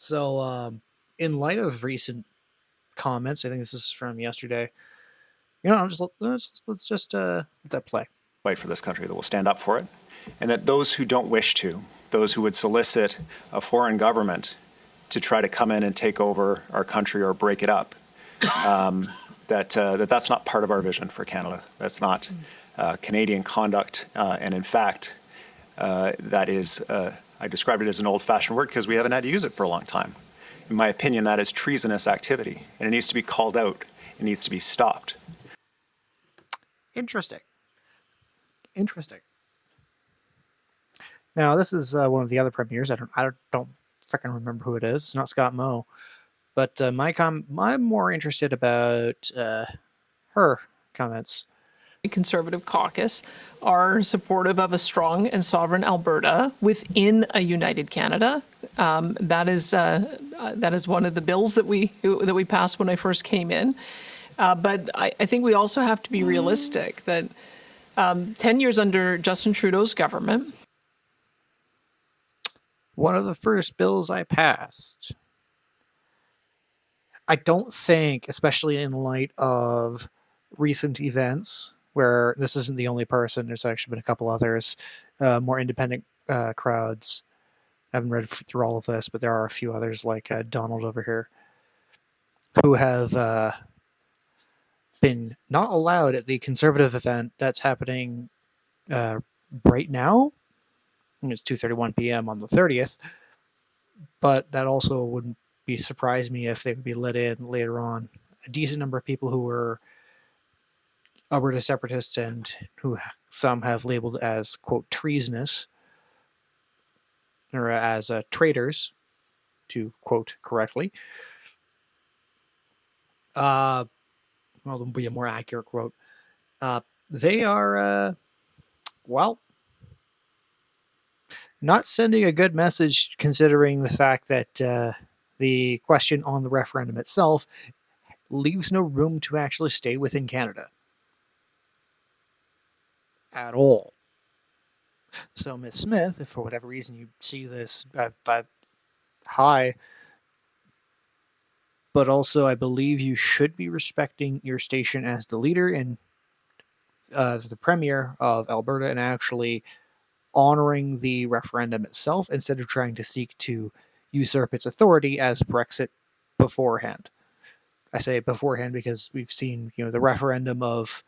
So, in light of recent comments, I think this is from yesterday. I'm just let's just let that play. Fight for this country, that will stand up for it, and that those who don't wish to, those who would solicit a foreign government to try to come in and take over our country or break it up, that's not part of our vision for Canada. That's not Canadian conduct, and in fact, that is, I described it as an old-fashioned word because we haven't had to use it for a long time. In my opinion, that is treasonous activity, and it needs to be called out. It needs to be stopped. Interesting. Now, this is one of the other premiers. I don't freaking remember who it is. It's not Scott Moe, but I'm more interested about her comments. Conservative caucus are supportive of a strong and sovereign Alberta within a united Canada. That is one of the bills that we passed when I first came in. But I think we also have to be realistic that 10 years under Justin Trudeau's government. One of the first bills I passed. I don't think, especially in light of recent events, where this isn't the only person, there's actually been a couple others, more independent crowds. I haven't read through all of this, but there are a few others like Donald over here who have been not allowed at the Conservative event that's happening right now. It's 2:31 p.m. on the 30th, but that also wouldn't surprise me if they would be let in later on. A decent number of people who were Alberta Separatists and who some have labeled as, quote, treasonous, or as traitors, to quote correctly. Well, there'll be a more accurate quote. They are, not sending a good message considering the fact that the question on the referendum itself leaves no room to actually stay within Canada. At all. So, Ms. Smith, if for whatever reason you see this, hi. But also, I believe you should be respecting your station as the leader and as the premier of Alberta and actually honoring the referendum itself instead of trying to seek to usurp its authority as Brexit beforehand. I say beforehand because we've seen, the referendum of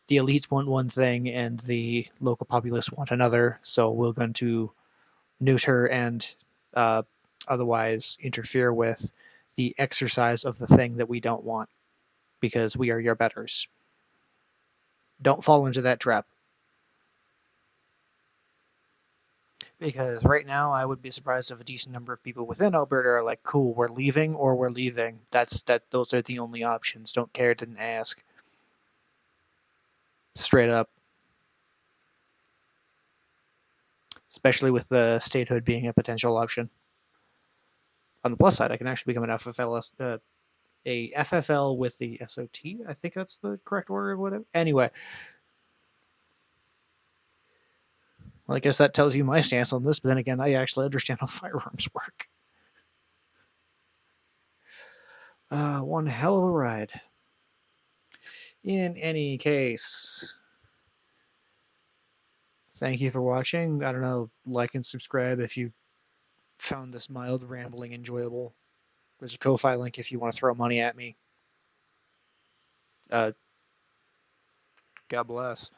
the elites want one thing and the local populace want another, so we're going to neuter and otherwise interfere with the exercise of the thing that we don't want because we are your betters. Don't fall into that trap. Because right now, I would be surprised if a decent number of people within Alberta are like, cool, we're leaving or we're leaving. Those are the only options. Don't care, didn't ask. Straight up. Especially with the statehood being a potential option. On the plus side, I can actually become an FFL, a FFL with the SOT. I think that's the correct order of whatever. Anyway. Well, I guess that tells you my stance on this, but then again, I actually understand how firearms work. One hell of a ride. In any case, thank you for watching. I don't know, like and subscribe if you found this mild rambling enjoyable. There's a Ko-Fi link if you want to throw money at me. God bless.